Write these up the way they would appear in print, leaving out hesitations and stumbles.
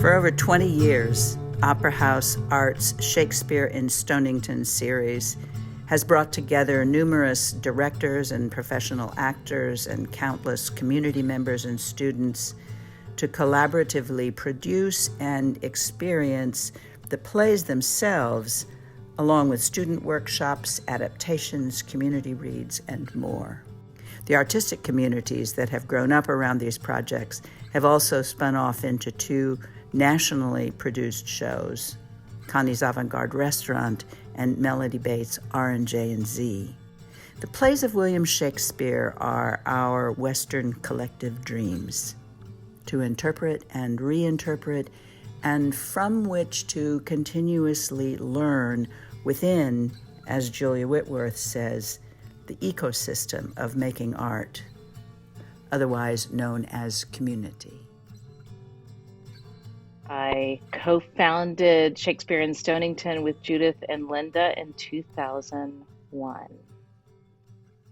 For over 20 years, Opera House Art's Shakespeare in Stonington series has brought together numerous directors and professional actors and countless community members and students to collaboratively produce and experience the plays themselves, along with student workshops, adaptations, community reads, and more. The artistic communities that have grown up around these projects have also spun off into two nationally produced shows, Connies Restaurant and Melody Bates' R&J and Z. The plays of William Shakespeare are our Western collective dreams, to interpret and reinterpret, and from which to continuously learn within, as Julia Whitworth says, the ecosystem of making art, otherwise known as community. I co-founded Shakespeare in Stonington with Judith and Linda in 2001.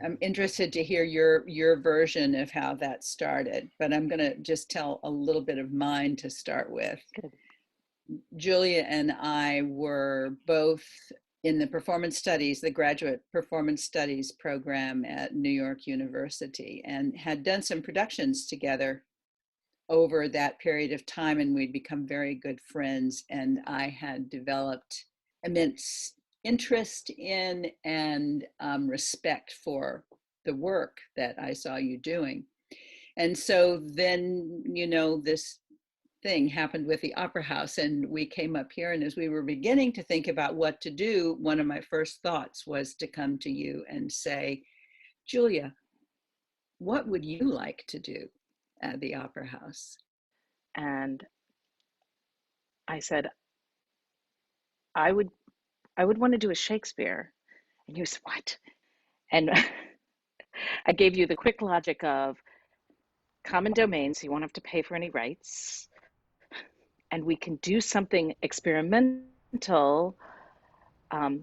I'm interested to hear your version of how that started, but I'm going to just tell a little bit of mine to start with. Good. Julia and I were both in the performance studies, the graduate performance studies program at New York University, and had done some productions together over that period of time, and we'd become very good friends, and I had developed immense interest in and respect for the work that I saw you doing. And so then, this thing happened with the Opera House, and we came up here, and as we were beginning to think about what to do, one of my first thoughts was to come to you and say, Julia, what would you like to do at the Opera House? And I said, I would want to do a Shakespeare. And you said, what? And I gave you the quick logic of common domain, so you won't have to pay for any rights. And we can do something experimental.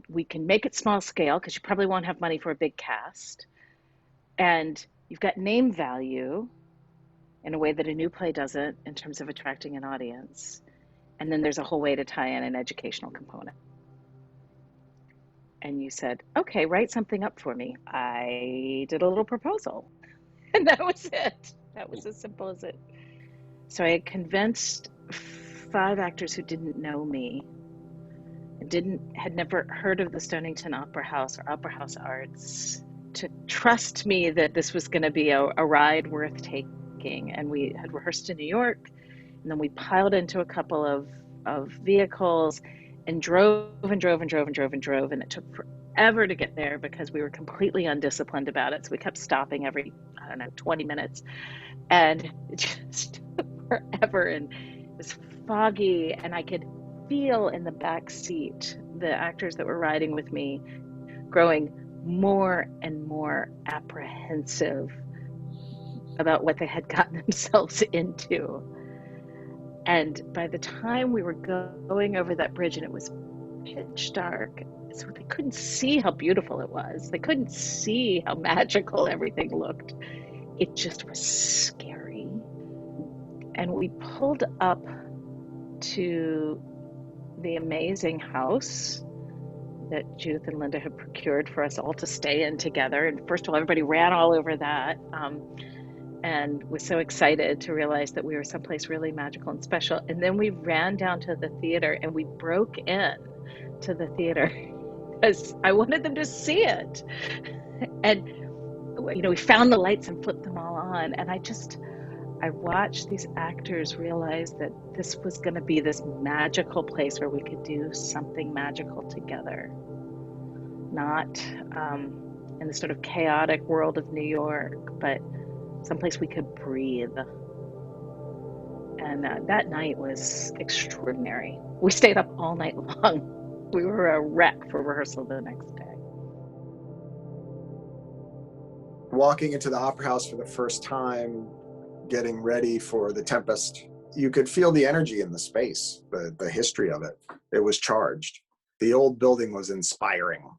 We can make it small scale because you probably won't have money for a big cast. And you've got name value in a way that a new play doesn't in terms of attracting an audience. And then there's a whole way to tie in an educational component. And you said, okay, write something up for me. I did a little proposal. And that was it. That was as simple as it. So I convinced 5 actors who didn't know me, had never heard of the Stonington Opera House or Opera House Arts, to trust me that this was going to be a ride worth taking. And we had rehearsed in New York, and then we piled into a couple of vehicles and drove, and it took forever to get there because we were completely undisciplined about it. So we kept stopping every, 20 minutes, and it just took forever, and it was foggy, and I could feel in the back seat the actors that were riding with me growing more and more apprehensive about what they had gotten themselves into. And by the time we were going over that bridge, and it was pitch dark, so they couldn't see how beautiful it was. They couldn't see how magical everything looked. It just was scary. And we pulled up to the amazing house that Judith and Linda had procured for us all to stay in together. And first of all, everybody ran all over that. And was so excited to realize that we were someplace really magical and special. And then we ran down to the theater, and we broke in to the theater because I wanted them to see it. And, we found the lights and flipped them all on. And I watched these actors realize that this was going to be this magical place where we could do something magical together. Not in the sort of chaotic world of New York, but someplace we could breathe. And that night was extraordinary. We stayed up all night long. We were a wreck for rehearsal the next day. Walking into the Opera House for the first time, getting ready for the Tempest, you could feel the energy in the space, the history of it. It was charged. The old building was inspiring,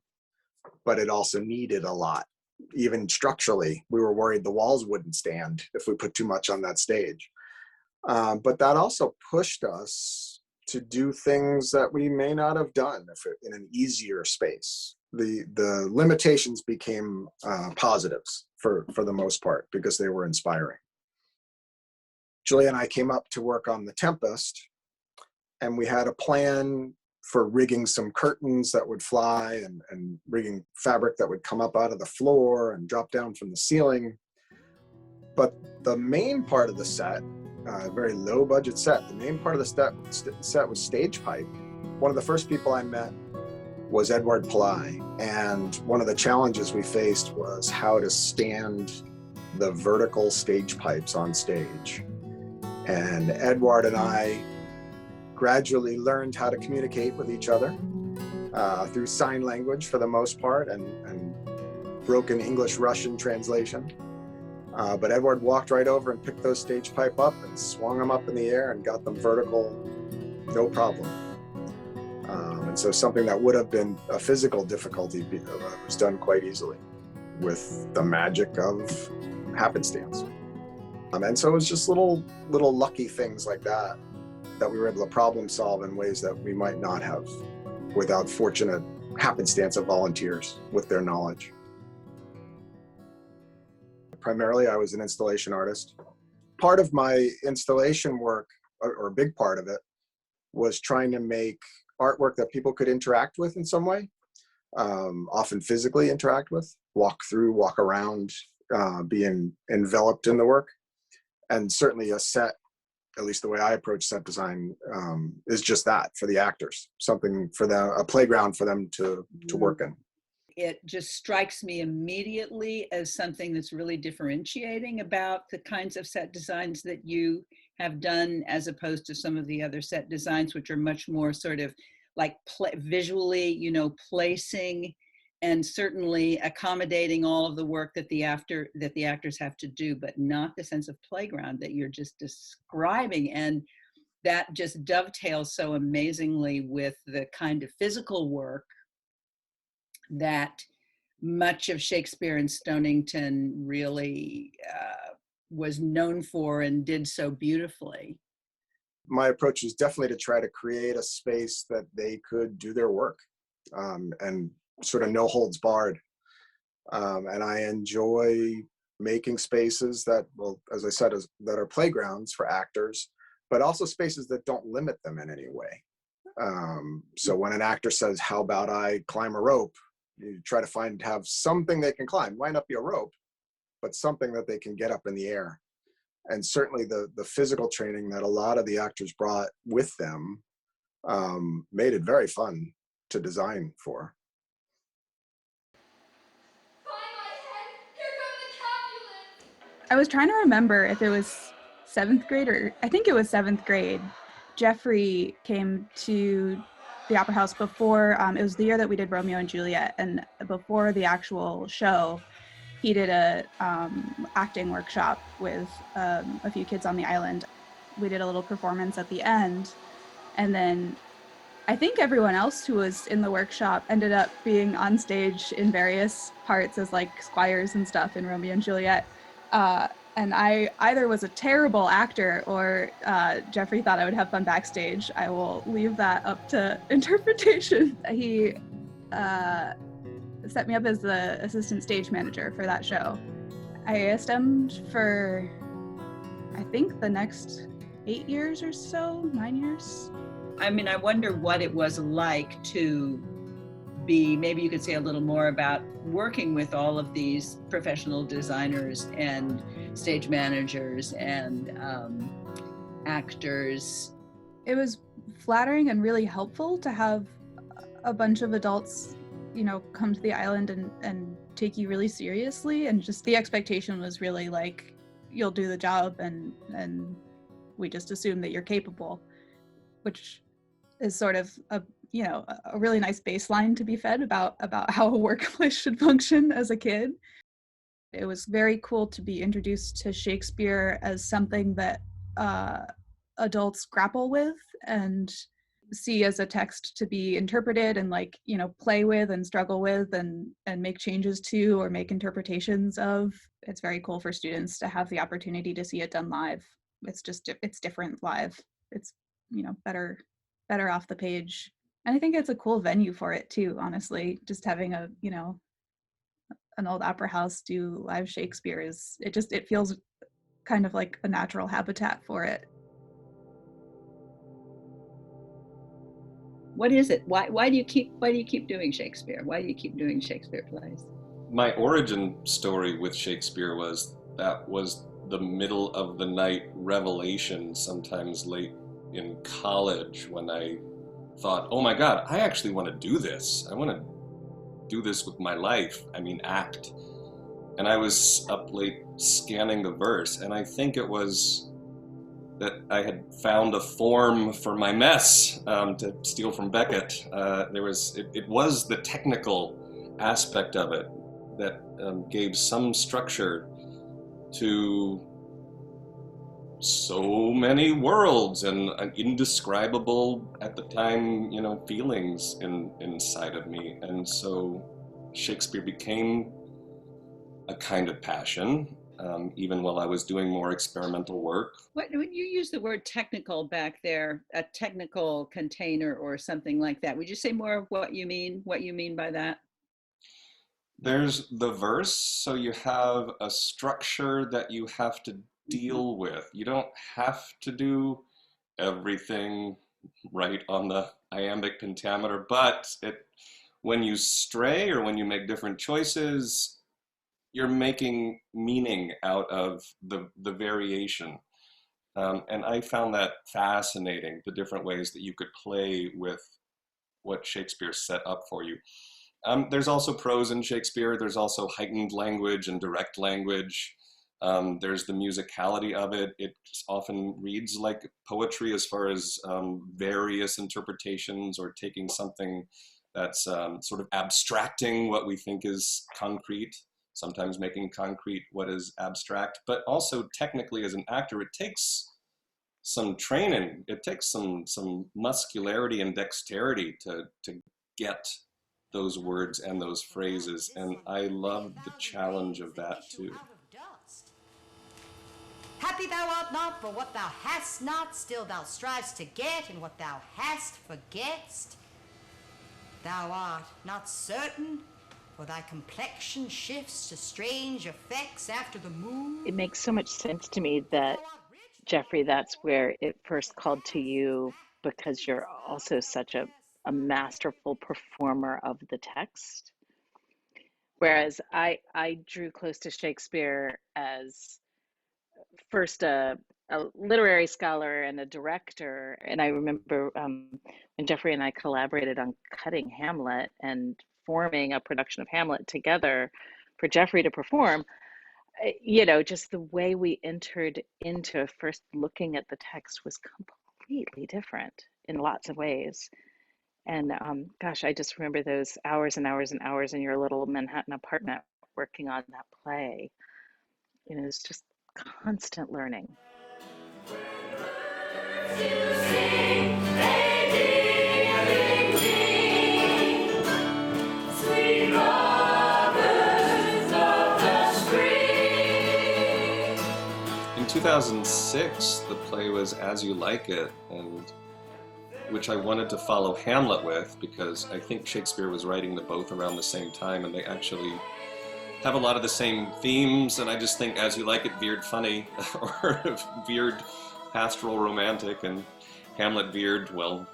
but it also needed a lot. Even structurally, we were worried the walls wouldn't stand if we put too much on that stage. But that also pushed us to do things that we may not have done if in an easier space. The limitations became positives for the most part because they were inspiring. Julia and I came up to work on the Tempest, and we had a plan for rigging some curtains that would fly and rigging fabric that would come up out of the floor and drop down from the ceiling. But the main part of the set, very low budget set, the main part of the set was stage pipe. One of the first people I met was Edward Pillai, and one of the challenges we faced was how to stand the vertical stage pipes on stage. And Edward and I gradually learned how to communicate with each other through sign language for the most part and broken English-Russian translation. But Edward walked right over and picked those stage pipe up and swung them up in the air and got them vertical, no problem. And so something that would have been a physical difficulty was done quite easily with the magic of happenstance. And so it was just little lucky things like that we were able to problem solve in ways that we might not have without fortunate happenstance of volunteers with their knowledge. Primarily, I was an installation artist. Part of my installation work, or a big part of it, was trying to make artwork that people could interact with in some way, often physically interact with, walk through, walk around, being enveloped in the work. And certainly a set, at least the way I approach set design, is just that for the actors, something for them, a playground for them to work in. It just strikes me immediately as something that's really differentiating about the kinds of set designs that you have done, as opposed to some of the other set designs, which are much more sort of like visually, placing and certainly accommodating all of the work that the actors have to do, but not the sense of playground that you're just describing. And that just dovetails so amazingly with the kind of physical work that much of Shakespeare in Stonington really was known for and did so beautifully. My approach was definitely to try to create a space that they could do their work, and sort of no holds barred. And I enjoy making spaces that, well, as I said, that are playgrounds for actors, but also spaces that don't limit them in any way. So when an actor says, how about I climb a rope? You try to have something they can climb. Might not be a rope, but something that they can get up in the air. And certainly the physical training that a lot of the actors brought with them made it very fun to design for. I was trying to remember if it was 7th grade or I think it was 7th grade. Jeffrey came to the Opera House before, it was the year that we did Romeo and Juliet, and before the actual show, he did a acting workshop with a few kids on the island. We did a little performance at the end, and then I think everyone else who was in the workshop ended up being on stage in various parts as like squires and stuff in Romeo and Juliet. And I either was a terrible actor or Jeffrey thought I would have fun backstage. I will leave that up to interpretation. He set me up as the assistant stage manager for that show. I ASM'd for, I think, the next 8 years or so, 9 years. I mean, I wonder what it was like to be, maybe you could say a little more about working with all of these professional designers and stage managers and actors. It was flattering and really helpful to have a bunch of adults, come to the island and take you really seriously. And just the expectation was really like, you'll do the job and we just assume that you're capable, which is sort of a really nice baseline to be fed about how a workplace should function as a kid. It was very cool to be introduced to Shakespeare as something that adults grapple with and see as a text to be interpreted and play with and struggle with and make changes to or make interpretations of. It's very cool for students to have the opportunity to see it done live, it's different live. It's, better off the page. And I think it's a cool venue for it too, honestly. Just having an old opera house do live Shakespeare it feels kind of like a natural habitat for it. What is it? Why do you keep doing Shakespeare? Why do you keep doing Shakespeare plays? My origin story with Shakespeare was the middle of the night revelation, sometimes late in college, when I thought, oh my God, I actually want to do this. I want to do this with my life. I mean, act. And I was up late scanning the verse, and I think it was that I had found a form for my mess, to steal from Beckett. It was the technical aspect of it that gave some structure to so many worlds and indescribable at the time, feelings inside of me. And so Shakespeare became a kind of passion, even while I was doing more experimental work. When you use the word technical back there, a technical container or something like that, would you say more of what you mean by that? There's the verse, so you have a structure that you have to deal with. You don't have to do everything right on the iambic pentameter, but when you stray or when you make different choices, you're making meaning out of the variation. And I found that fascinating, the different ways that you could play with what Shakespeare set up for you. There's also prose in Shakespeare. There's also heightened language and direct language. There's the musicality of it. It often reads like poetry as far as various interpretations, or taking something that's sort of abstracting what we think is concrete, sometimes making concrete what is abstract. But also technically, as an actor, it takes some training. It takes some muscularity and dexterity to get those words and those phrases, and I love the challenge of that too. Happy thou art not for what thou hast not, still thou strivest to get, and what thou hast forgett'st. Thou art not certain, for thy complexion shifts to strange effects after the moon. It makes so much sense to me that, Jeffrey, that's where it first called to you, because you're also such a masterful performer of the text. Whereas I drew close to Shakespeare as first a literary scholar and a director. And I remember when Jeffrey and I collaborated on cutting Hamlet and forming a production of Hamlet together for Jeffrey to perform, just the way we entered into first looking at the text was completely different in lots of ways. And gosh, I just remember those hours and hours and hours in your little Manhattan apartment working on that play. It's just constant learning. In 2006, the play was As You Like It, and which I wanted to follow Hamlet with, because I think Shakespeare was writing them both around the same time, and they actually have a lot of the same themes, and I just think As You Like It veered funny, or veered pastoral romantic, and Hamlet veered, well,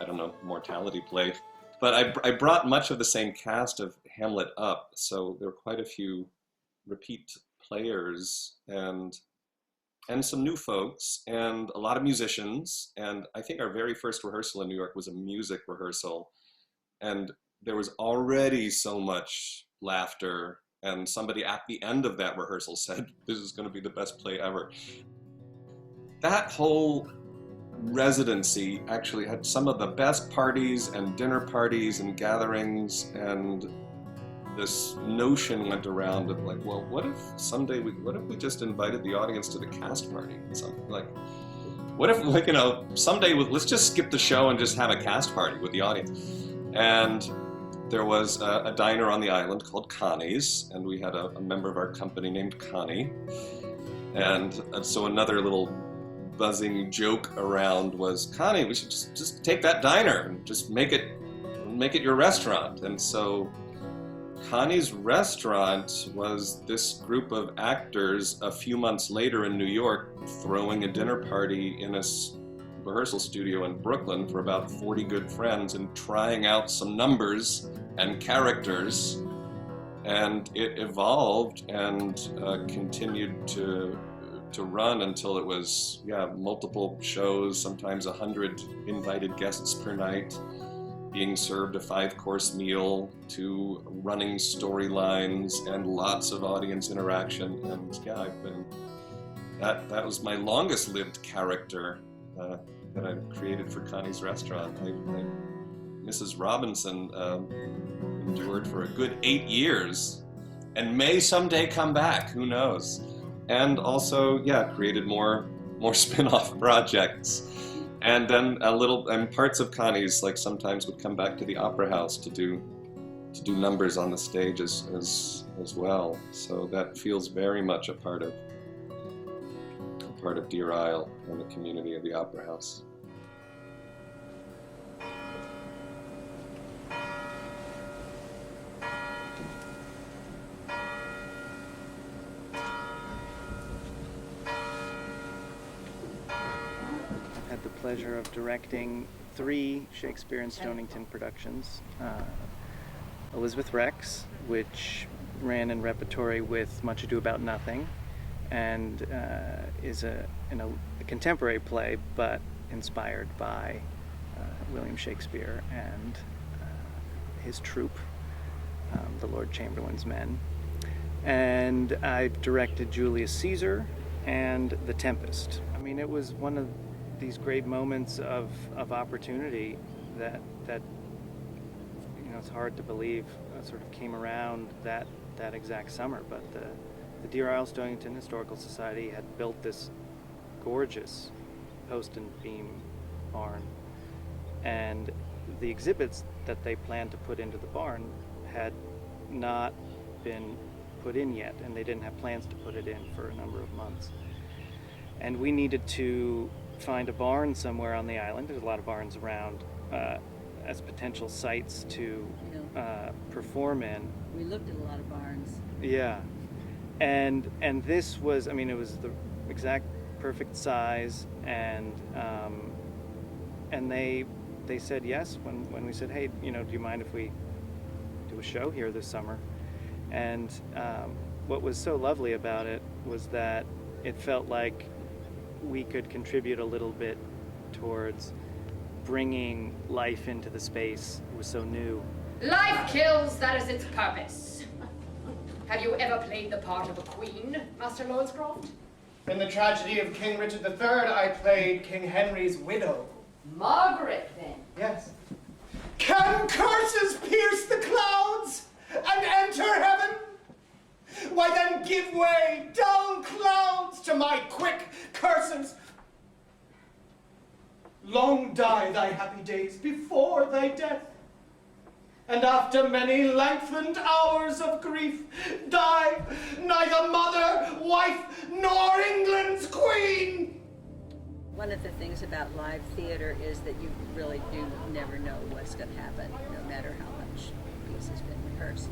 I don't know, mortality play. But I brought much of the same cast of Hamlet up, so there were quite a few repeat players, and some new folks, and a lot of musicians. And I think our very first rehearsal in New York was a music rehearsal. And there was already so much laughter. And somebody at the end of that rehearsal said, this is going to be the best play ever. That whole residency actually had some of the best parties and dinner parties and gatherings, and this notion went around of like, well, what if we just invited the audience to the cast party? Something like, what if, like, someday let's just skip the show and just have a cast party with the audience. And there was a diner on the island called Connies, and we had a member of our company named Connie. And so another little buzzing joke around was, Connie, we should just take that diner and just make it your restaurant. And so Connies Restaurant was this group of actors a few months later in New York throwing a dinner party in a rehearsal studio in Brooklyn for about 40 good friends and trying out some numbers and characters. And it evolved and continued to run until it was, multiple shows, sometimes 100 invited guests per night, being served a 5-course meal, to running storylines and lots of audience interaction. And I've been, that was my longest lived character that I've created for Connies Restaurant. Mrs. Robinson endured for a good 8 years and may someday come back, who knows? And also, created more spin-off projects. And then parts of Connies, like, sometimes would come back to the Opera House to do numbers on the stage as well. So that feels very much a part of Deer Isle and the community of the Opera House. Pleasure of directing 3 Shakespeare and Stonington productions. Elizabeth Rex, which ran in repertory with Much Ado About Nothing, and is a contemporary play, but inspired by William Shakespeare and his troupe, the Lord Chamberlain's Men. And I directed Julius Caesar and The Tempest. I mean, it was one of these great moments of opportunity that it's hard to believe sort of came around that exact summer. But the Deer Isle Stonington Historical Society had built this gorgeous post and beam barn, and the exhibits that they planned to put into the barn had not been put in yet, and they didn't have plans to put it in for a number of months. And we needed to find a barn somewhere on the island. There's a lot of barns around as potential sites to perform in. We looked at a lot of barns. Yeah, and this was, it was the exact perfect size, and they said yes when we said, hey, do you mind if we do a show here this summer? And what was so lovely about it was that it felt like we could contribute a little bit towards bringing life into the space. It was so new. Life kills, that is its purpose. Have you ever played the part of a queen, Master Lawrencecroft? In the tragedy of King Richard III, I played King Henry's widow. Margaret, then? Yes. Can curses pierce the clouds and enter heaven? Why then give way, dull clouds, to my quick curses. Long die thy happy days before thy death, and after many lengthened hours of grief, die neither mother, wife, nor England's queen. One of the things about live theater is that you really do never know what's going to happen, no matter how much the piece has been rehearsed.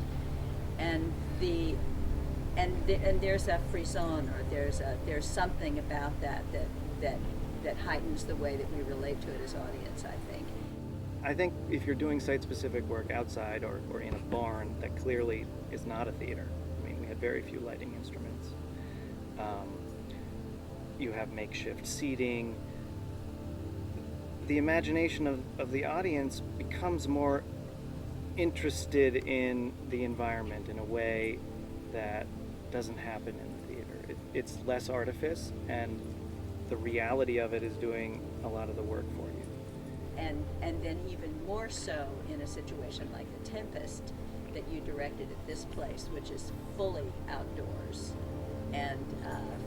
And there's a frisson, or there's something about that heightens the way that we relate to it as audience, I think. I think if you're doing site-specific work outside or in a barn, that clearly is not a theater. We had very few lighting instruments. You have makeshift seating. The imagination of the audience becomes more interested in the environment in a way that doesn't happen in the theater. It's less artifice, and the reality of it is doing a lot of the work for you. And then even more so in a situation like The Tempest that you directed at this place, which is fully outdoors. And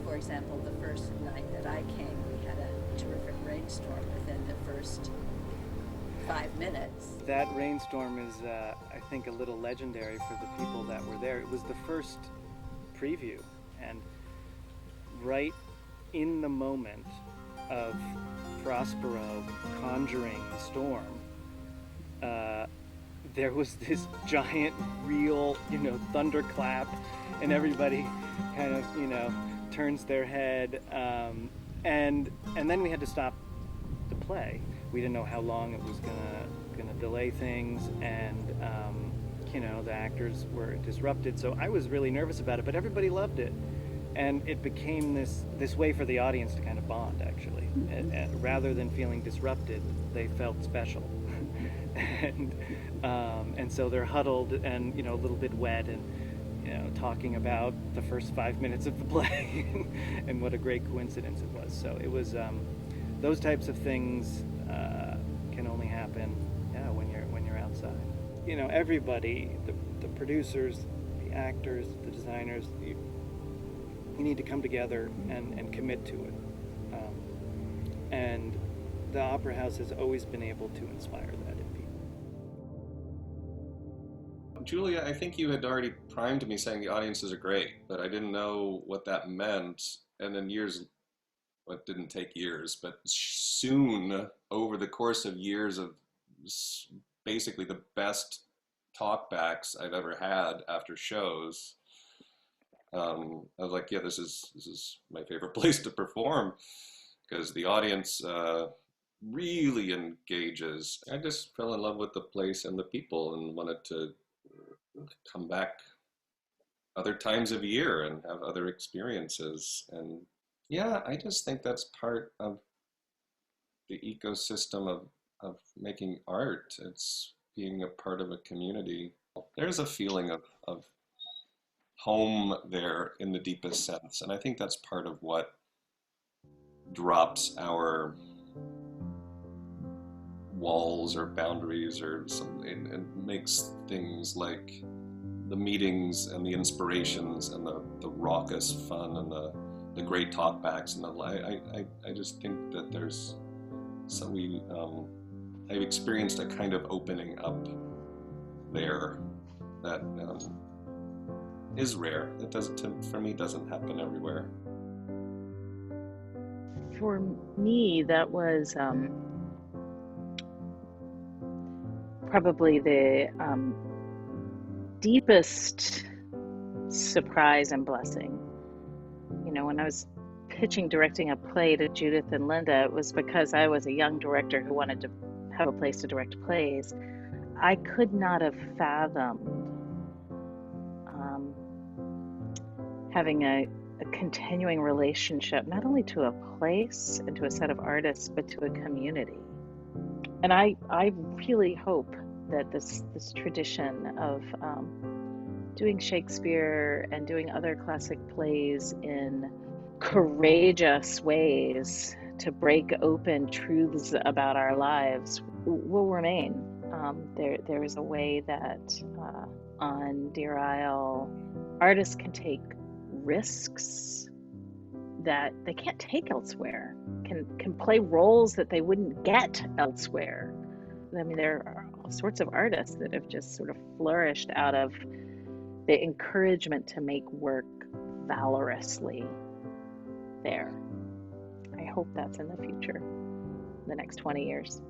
for example, the first night that I came, we had a terrific rainstorm within the first 5 minutes. That rainstorm is, I think, a little legendary for the people that were there. It was the first preview, and right in the moment of Prospero conjuring the storm, there was this giant, real, thunderclap, and everybody kind of, turns their head, and then we had to stop the play. We didn't know how long it was gonna delay things, and the actors were disrupted. So I was really nervous about it, but everybody loved it, and it became this way for the audience to kind of bond, actually. And rather than feeling disrupted, they felt special. and so they're huddled and a little bit wet and talking about the first 5 minutes of the play and what a great coincidence it was. So it was those types of things can only happen when you're outside. Everybody, the producers, the actors, the designers, you need to come together and commit to it. And the Opera House has always been able to inspire that in people. Julia, I think you had already primed me saying the audiences are great, but I didn't know what that meant. And then it didn't take years, but soon, over the course of years of basically the best talkbacks I've ever had after shows, I was like, yeah, this is my favorite place to perform, because the audience really engages. I just fell in love with the place and the people and wanted to come back other times of year and have other experiences. And yeah, I just think that's part of the ecosystem of making art. It's being a part of a community. There's a feeling of home there in the deepest sense. And I think that's part of what drops our walls or boundaries or something, and makes things like the meetings and the inspirations and the raucous fun and the great talkbacks and I just think that there's I've experienced a kind of opening up there that is rare. It doesn't, for me, doesn't happen everywhere. For me, that was probably the deepest surprise and blessing. When I was pitching directing a play to Judith and Linda, it was because I was a young director who wanted to have a place to direct plays. I could not have fathomed having a continuing relationship, not only to a place and to a set of artists, but to a community. And I really hope that this tradition of doing Shakespeare and doing other classic plays in courageous ways to break open truths about our lives will remain. There is a way that on Deer Isle, artists can take risks that they can't take elsewhere, can play roles that they wouldn't get elsewhere. I mean, there are all sorts of artists that have just sort of flourished out of the encouragement to make work valorously there. I hope that's in the future, the next 20 years.